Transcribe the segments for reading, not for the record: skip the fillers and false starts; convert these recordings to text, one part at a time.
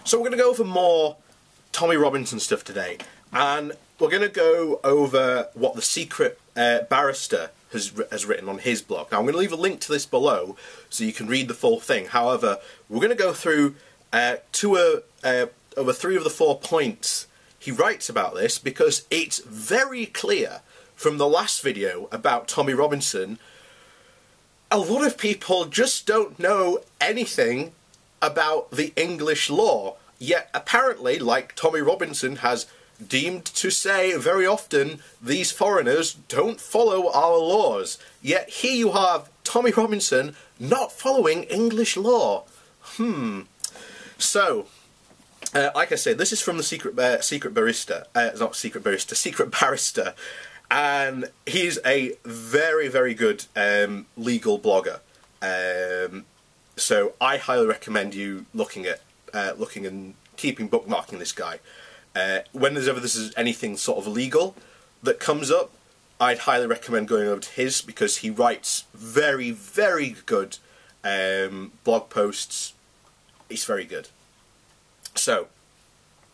So we're going to go over more Tommy Robinson stuff today, and we're going to go over what the Secret Barrister has written on his blog. Now I'm going to leave a link to this below so you can read the full thing. However, we're going to go through over 3 of the 4 points he writes about this, because it's very clear from the last video about Tommy Robinson. A lot of people just don't know anything about the English law, yet apparently, like Tommy Robinson has deemed to say very often, these foreigners don't follow our laws. Yet here you have Tommy Robinson not following English law. So, like I said, this is from the Secret Barrister, and he's a very, very good legal blogger. So I highly recommend you looking and keeping bookmarking this guy. When there's ever anything sort of legal that comes up, I'd highly recommend going over to his, because he writes very, very good blog posts. He's very good. So,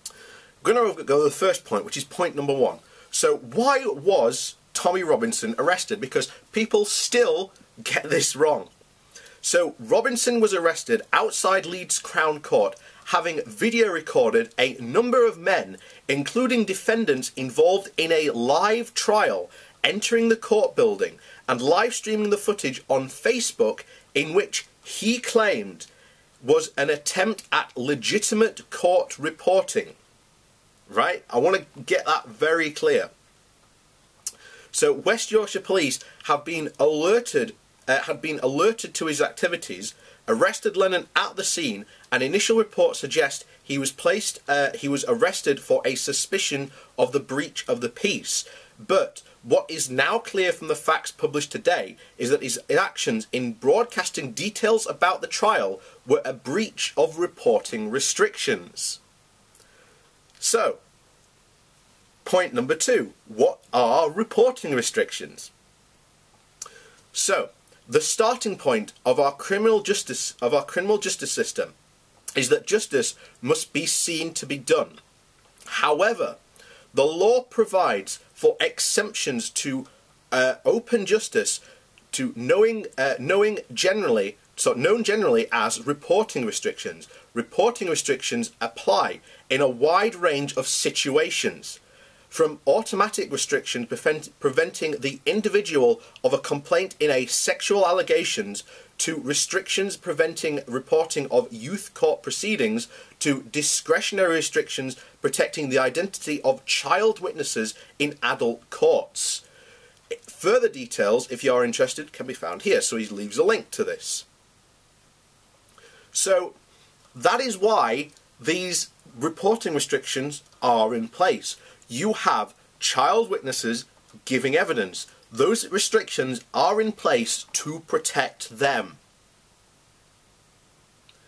I'm going to go to the first point, which is point number 1. So, why was Tommy Robinson arrested? Because people still get this wrong. So, Robinson was arrested outside Leeds Crown Court, having video recorded a number of men, including defendants involved in a live trial, entering the court building and live streaming the footage on Facebook, in which he claimed was an attempt at legitimate court reporting. Right? I want to get that very clear. So West Yorkshire Police have been alerted to his activities, arrested Lennon at the scene, and initial reports suggest he was arrested for a suspicion of the breach of the peace. But what is now clear from the facts published today is that his actions in broadcasting details about the trial were a breach of reporting restrictions. So, point number 2. What are reporting restrictions? So, the starting point of our criminal justice system is that justice must be seen to be done. However, the law provides for exemptions to open justice to known generally as reporting restrictions. Reporting restrictions apply in a wide range of situations, from automatic restrictions preventing the individual of a complaint in a sexual allegations, to restrictions preventing reporting of youth court proceedings, to discretionary restrictions protecting the identity of child witnesses in adult courts. Further details, if you are interested, can be found here, so he leaves a link to this. So, that is why these reporting restrictions are in place. You have child witnesses giving evidence. Those restrictions are in place to protect them.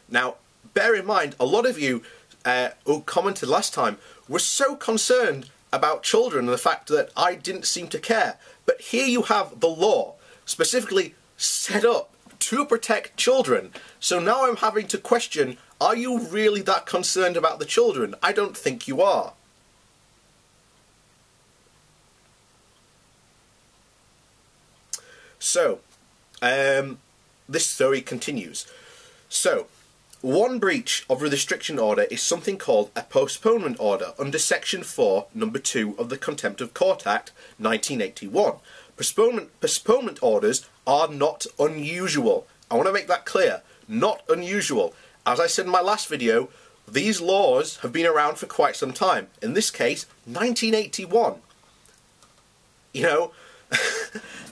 Now, bear in mind, a lot of you who commented last time were so concerned about children and the fact that I didn't seem to care. But here you have the law specifically set up to protect children. So now I'm having to question, are you really that concerned about the children? I don't think you are. So, this story continues. So, one breach of a restriction order is something called a postponement order under Section 4, Number 2 of the Contempt of Court Act 1981. Postponement orders are not unusual. I want to make that clear. Not unusual. As I said in my last video, these laws have been around for quite some time. In this case, 1981. You know,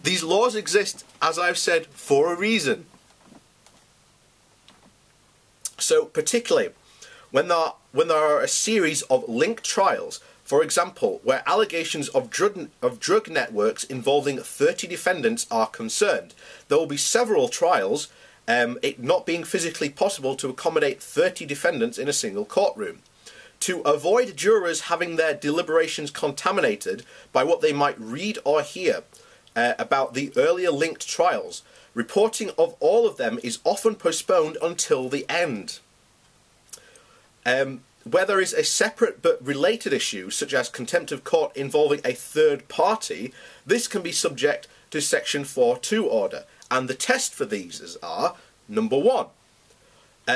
these laws exist, as I've said, for a reason. So, particularly when there are a series of linked trials, for example, where allegations of drug networks involving 30 defendants are concerned, there will be several trials, it not being physically possible to accommodate 30 defendants in a single courtroom. To avoid jurors having their deliberations contaminated by what they might read or hear about the earlier linked trials, reporting of all of them is often postponed until the end. Where there is a separate but related issue, such as contempt of court involving a third party, this can be subject to Section 4.2 order. And the test for these are, number 1,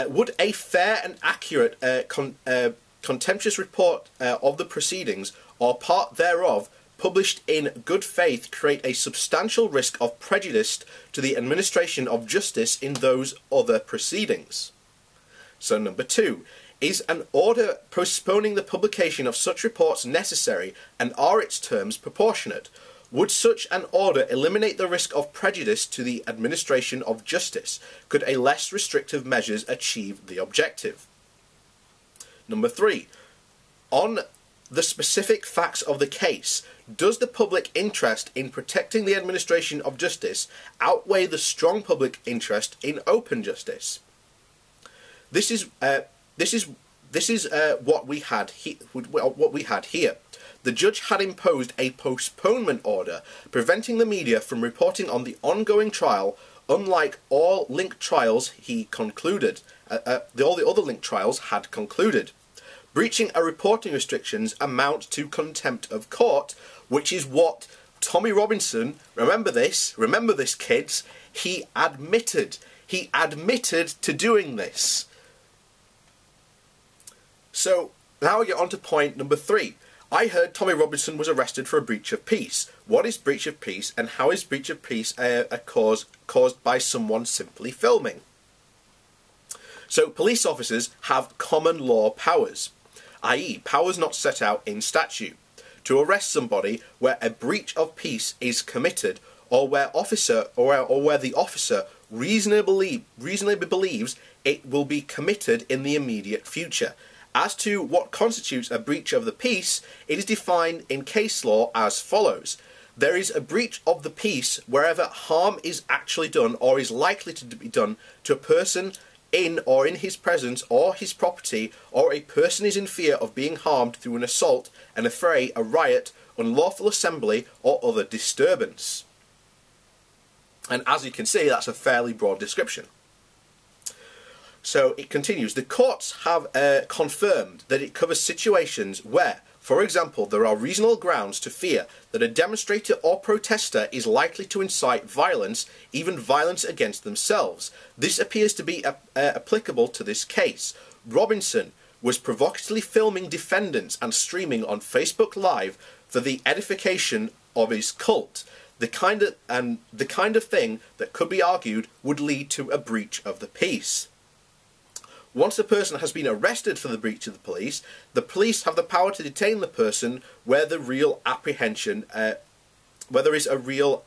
would a fair and accurate contemptuous report of the proceedings or part thereof published in good faith create a substantial risk of prejudice to the administration of justice in those other proceedings? So number 2, is an order postponing the publication of such reports necessary, and are its terms proportionate? Would such an order eliminate the risk of prejudice to the administration of justice? Could a less restrictive measures achieve the objective? Number 3, on the specific facts of the case, does the public interest in protecting the administration of justice outweigh the strong public interest in open justice? This is what we had here. The judge had imposed a postponement order preventing the media from reporting on the ongoing trial, unlike all linked trials he concluded. All the other linked trials had concluded. Breaching a reporting restrictions amount to contempt of court, which is what Tommy Robinson, remember this kids, he admitted to doing this. So now we get on to point number 3. I heard Tommy Robinson was arrested for a breach of peace. What is breach of peace, and how is breach of peace caused by someone simply filming? So police officers have common law powers, i.e. powers not set out in statute, to arrest somebody where a breach of peace is committed, or where the officer reasonably believes it will be committed in the immediate future. As to what constitutes a breach of the peace, it is defined in case law as follows. There is a breach of the peace wherever harm is actually done or is likely to be done to a person in or in his presence or his property, or a person is in fear of being harmed through an assault, an affray, a riot, unlawful assembly, or other disturbance. And as you can see, that's a fairly broad description. So it continues. The courts have confirmed that it covers situations where, for example, there are reasonable grounds to fear that a demonstrator or protester is likely to incite violence, even violence against themselves. This appears to be applicable to this case. Robinson was provocatively filming defendants and streaming on Facebook Live for the edification of his cult. The kind of thing that could be argued would lead to a breach of the peace. Once a person has been arrested for the breach of the police have the power to detain the person where there is a real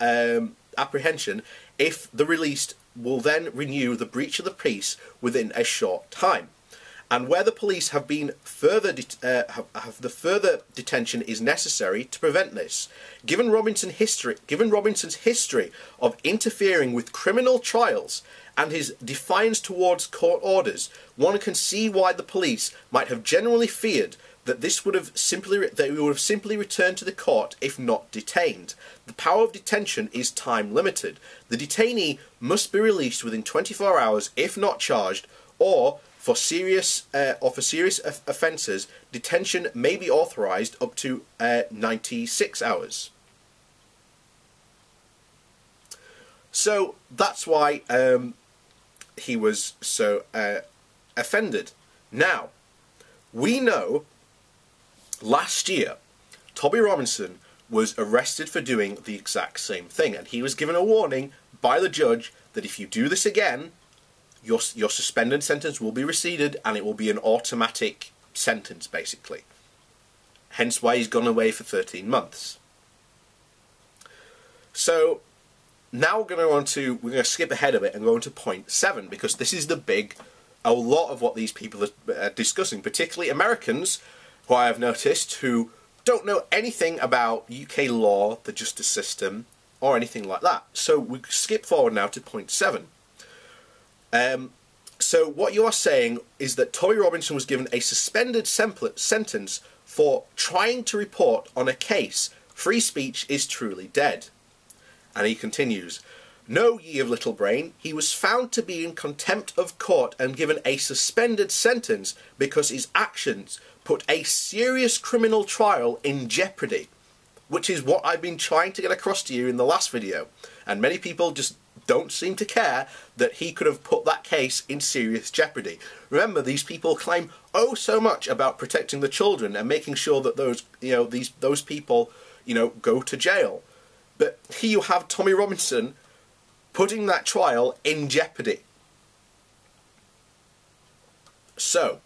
apprehension, if the released will then renew the breach of the peace within a short time. And where the police have been further further detention is necessary to prevent this. Given Robinson's history of interfering with criminal trials and his defiance towards court orders, one can see why the police might have genuinely feared that he would have simply returned to the court if not detained. The power of detention is time limited. The detainee must be released within 24 hours if not charged, or for serious offences, detention may be authorised up to 96 hours. So that's why he was so offended. Now, we know last year Tommy Robinson was arrested for doing the exact same thing, and he was given a warning by the judge that if you do this again, your suspended sentence will be rescinded and it will be an automatic sentence, basically. Hence why he's gone away for 13 months. So now we're going to skip ahead a bit and go on to point 7, because this is a lot of what these people are discussing, particularly Americans, who I have noticed, who don't know anything about UK law, the justice system, or anything like that. So we skip forward now to point 7. So what you are saying is that Tommy Robinson was given a suspended sentence for trying to report on a case. Free speech is truly dead. And he continues, No, ye of little brain, he was found to be in contempt of court and given a suspended sentence because his actions put a serious criminal trial in jeopardy, which is what I've been trying to get across to you in the last video. And many people just don't seem to care that he could have put that case in serious jeopardy. Remember, these people claim oh so much about protecting the children and making sure that those people, go to jail. But here you have Tommy Robinson putting that trial in jeopardy. So,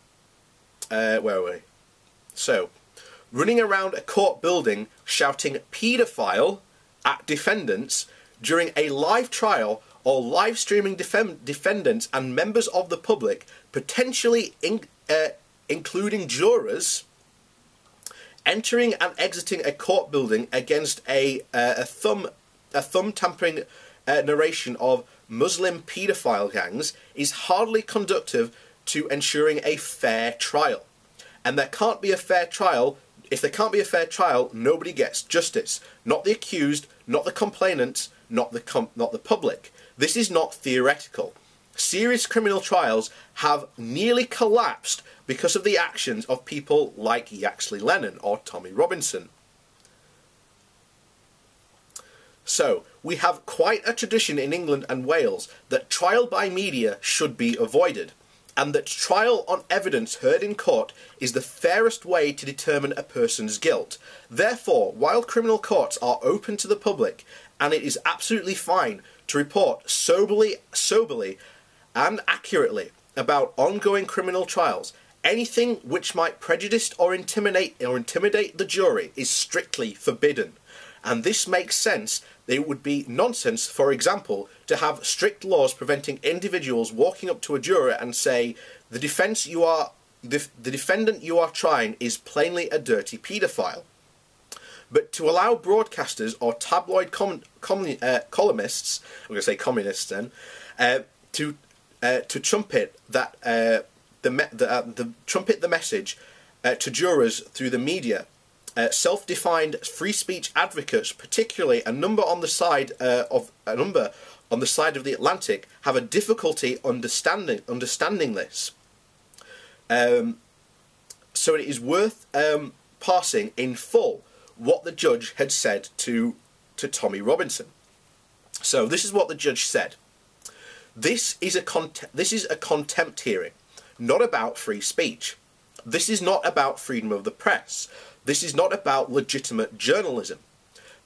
where are we? So, running around a court building shouting paedophile at defendants during a live trial, or live streaming defendants and members of the public, potentially including jurors, entering and exiting a court building against a thumb-tampering narration of Muslim paedophile gangs is hardly conducive to ensuring a fair trial. And there can't be a fair trial. If there can't be a fair trial, nobody gets justice. Not the accused, not the complainants, not the public. This is not theoretical. Serious criminal trials have nearly collapsed because of the actions of people like Yaxley Lennon or Tommy Robinson. So, we have quite a tradition in England and Wales that trial by media should be avoided, and that trial on evidence heard in court is the fairest way to determine a person's guilt. Therefore, while criminal courts are open to the public, and it is absolutely fine to report soberly and accurately about ongoing criminal trials, anything which might prejudice or intimidate the jury is strictly forbidden. And this makes sense. It would be nonsense, for example, to have strict laws preventing individuals walking up to a juror and say, the defendant you are trying is plainly a dirty paedophile. But to allow broadcasters or tabloid columnists, I'm going to say communists then, to trumpet trumpet the message to jurors through the media. Self-defined free speech advocates, particularly a number on the side of the Atlantic, have a difficulty understanding this. So it is worth parsing in full what the judge had said to Tommy Robinson. So this is what the judge said. This is a contempt hearing, not about free speech. This is not about freedom of the press. This is not about legitimate journalism.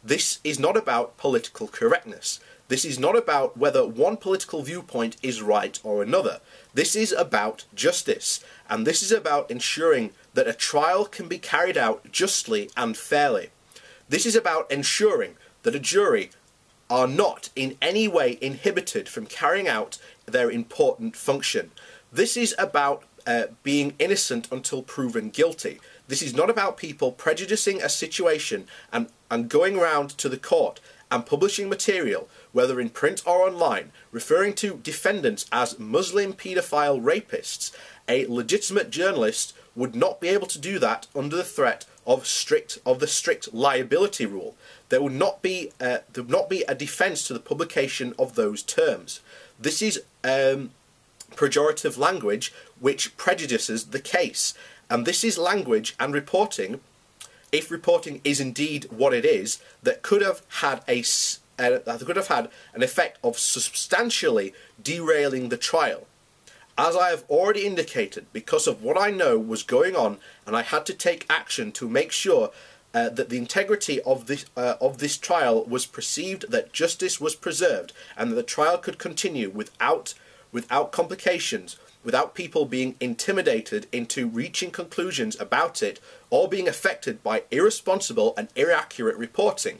This is not about political correctness. This is not about whether one political viewpoint is right or another. This is about justice, and this is about ensuring that a trial can be carried out justly and fairly. This is about ensuring that a jury are not in any way inhibited from carrying out their important function. This is about being innocent until proven guilty. This is not about people prejudicing a situation and going round to the court and publishing material, whether in print or online, referring to defendants as Muslim paedophile rapists. A legitimate journalist would not be able to do that under the threat of the strict liability rule. There would not be a defence to the publication of those terms. This is pejorative language which prejudices the case, and this is language and reporting, if reporting is indeed what it is, that could have had an effect of substantially derailing the trial. As I have already indicated, because of what I know was going on, and I had to take action to make sure that the integrity of this trial was perceived, that justice was preserved, and that the trial could continue without complications, without people being intimidated into reaching conclusions about it, or being affected by irresponsible and inaccurate reporting.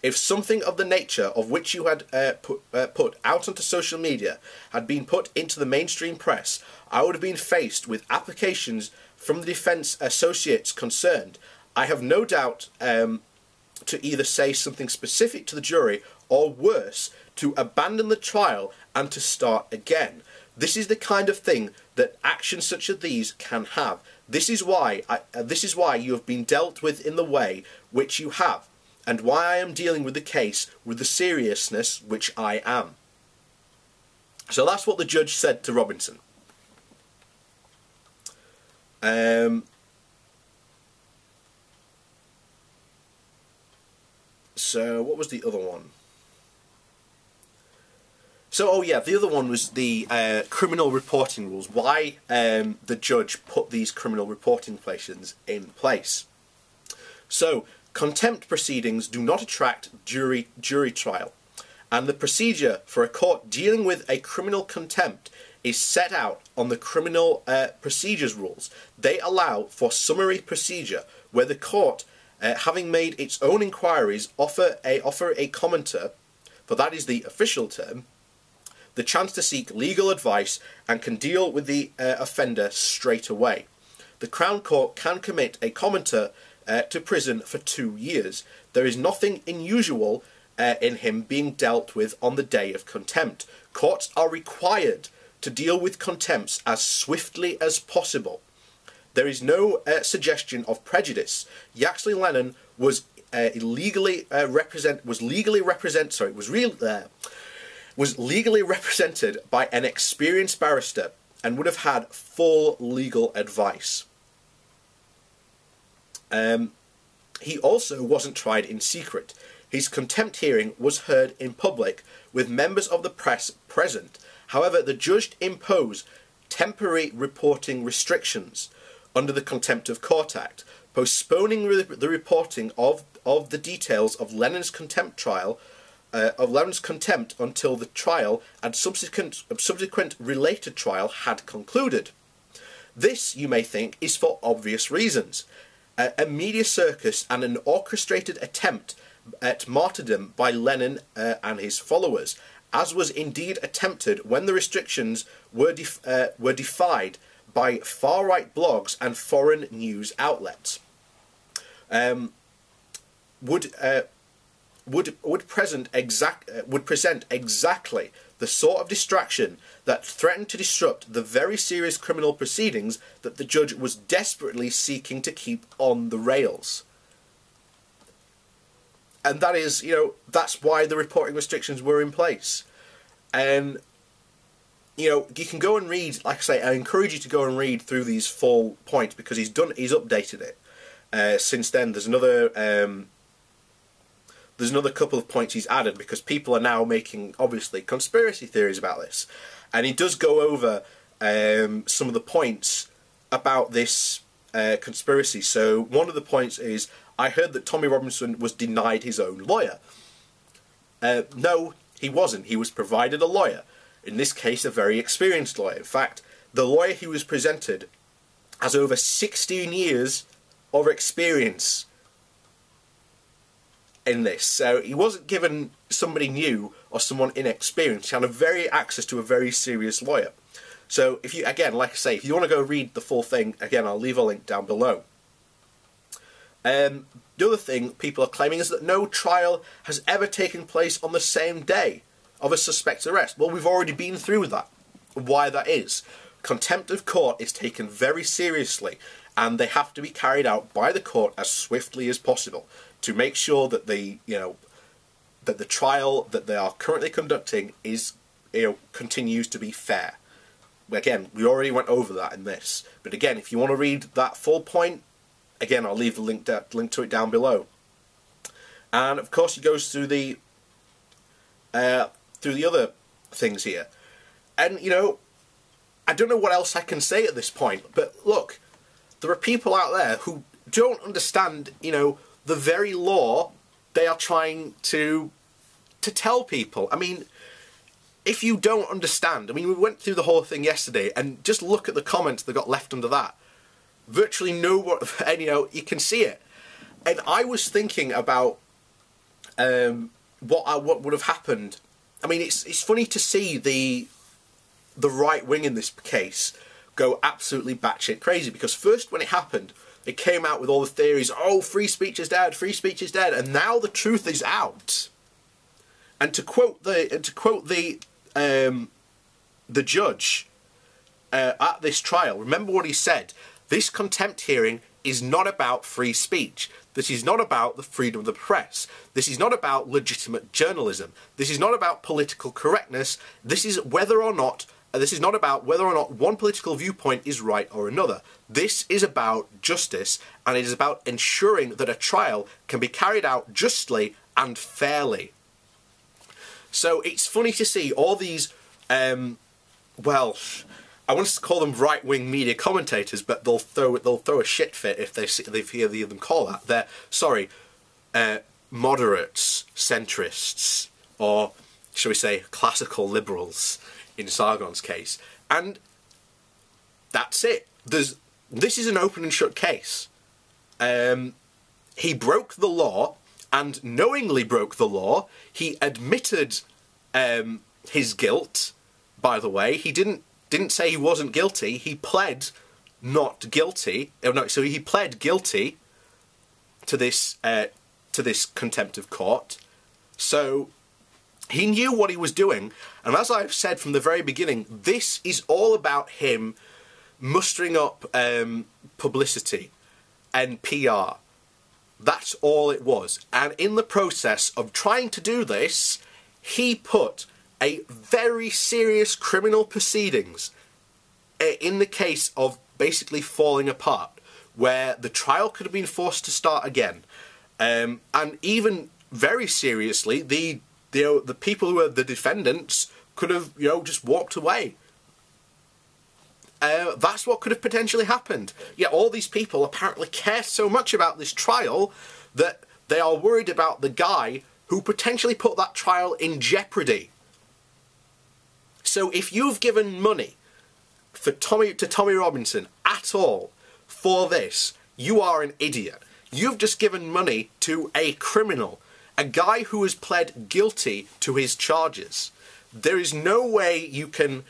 If something of the nature of which you had put out onto social media had been put into the mainstream press, I would have been faced with applications from the defence associates concerned. I have no doubt to either say something specific to the jury, or worse, to abandon the trial and to start again. This is the kind of thing that actions such as these can have. This is why you have been dealt with in the way which you have. and why I am dealing with the case with the seriousness which I am. So that's what the judge said to Robinson. So what was the other one? So, oh yeah, the other one was the criminal reporting rules. Why the judge put these criminal reporting places in place. So, contempt proceedings do not attract jury trial, and the procedure for a court dealing with a criminal contempt is set out on the criminal procedures rules. They allow for summary procedure where the court, having made its own inquiries, offer a commenter, for that is the official term, the chance to seek legal advice and can deal with the offender straight away. The Crown Court can commit a commenter to prison for 2 years. There is nothing unusual in him being dealt with on the day of contempt. Courts are required to deal with contempts as swiftly as possible. There is no suggestion of prejudice. Yaxley Lennon was legally represented by an experienced barrister and would have had full legal advice. He also wasn't tried in secret. His contempt hearing was heard in public with members of the press present. However, the judge imposed temporary reporting restrictions under the Contempt of Court Act, postponing the reporting of the details of Lennon's contempt trial until the trial and subsequent related trial had concluded. This, you may think, is for obvious reasons. A media circus and an orchestrated attempt at martyrdom by Lennon and his followers, as was indeed attempted when the restrictions were defied by far-right blogs and foreign news outlets. Would present exactly the sort of distraction that threatened to disrupt the very serious criminal proceedings that the judge was desperately seeking to keep on the rails. And that is, that's why the reporting restrictions were in place. And, you can go and read, like I say, I encourage you to go and read through these full points because he's updated it. Since then, there's another couple of points he's added because people are now making, obviously, conspiracy theories about this. And he does go over some of the points about this conspiracy. So one of the points is, I heard that Tommy Robinson was denied his own lawyer. No, he wasn't. He was provided a lawyer. In this case, a very experienced lawyer. In fact, the lawyer he was presented has over 16 years of experience in this. So he wasn't given somebody new or someone inexperienced. He had access to a very serious lawyer. So if you, again, like I say, if you want to go read the full thing, again, I'll leave a link down below. The other thing people are claiming is that no trial has ever taken place on the same day of a suspect's arrest. Well, we've already been through that. Why that is. Contempt of court is taken very seriously, and they have to be carried out by the court as swiftly as possible to make sure that the trial that they are currently conducting is continues to be fair. Again, we already went over that in this, but again, if you want to read that full point, again, I'll leave the link to it down below. And of course, he goes through the other things here, and I don't know what else I can say at this point. But look, there are people out there who don't understand, the very law they are trying to tell people. I mean, if you don't understand, we went through the whole thing yesterday, and just look at the comments that got left under that. Virtually you can see it. And I was thinking about what would have happened. I mean, it's funny to see the right wing in this case go absolutely batshit crazy, because first when it happened, it came out with all the theories, oh, free speech is dead, and now the truth is out. And to quote the judge at this trial, remember what he said: this contempt hearing is not about free speech. This is not about the freedom of the press. This is not about legitimate journalism. This is not about political correctness. This is not about whether or not one political viewpoint is right or another. This is about justice, and it is about ensuring that a trial can be carried out justly and fairly. So it's funny to see all these, well, I want to call them right-wing media commentators, but they'll throw a shit fit if they hear them call that. They're moderates, centrists, or shall we say classical liberals in Sargon's case, and that's it. This is an open and shut case. He broke the law, and knowingly broke the law. He admitted his guilt. By the way, he didn't say he wasn't guilty. He pled not guilty. Oh, no, so he pled guilty to this contempt of court. So he knew what he was doing, and as I've said from the very beginning, this is all about him mustering up publicity and PR. That's all it was. And in the process of trying to do this, he put a very serious criminal proceedings in the case of basically falling apart, where the trial could have been forced to start again. And even very seriously, the people who are the defendants could have, just walked away. That's what could have potentially happened. Yet all these people apparently care so much about this trial that they are worried about the guy who potentially put that trial in jeopardy. So if you've given money to Tommy Robinson at all for this, you are an idiot. You've just given money to a criminal, a guy who has pled guilty to his charges. There is no way you can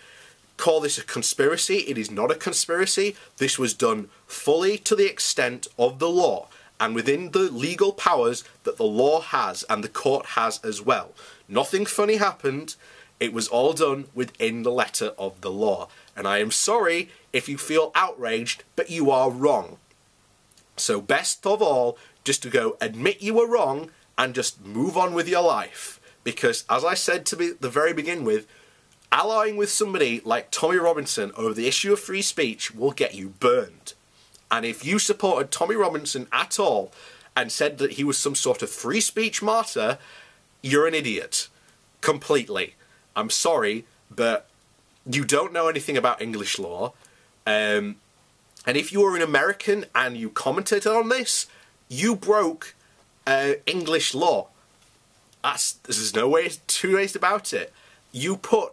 call this a conspiracy. It is not a conspiracy. This was done fully to the extent of the law and within the legal powers that the law has and the court has as well. Nothing funny happened. It was all done within the letter of the law. And I am sorry if you feel outraged, but you are wrong. So best of all, just to go admit you were wrong and just move on with your life. Because as I said to the very begin with, allying with somebody like Tommy Robinson over the issue of free speech will get you burned. And if you supported Tommy Robinson at all and said that he was some sort of free speech martyr, you're an idiot. Completely. I'm sorry, but you don't know anything about English law. And if you were an American and you commented on this, you broke English law. There's no two ways about it. You put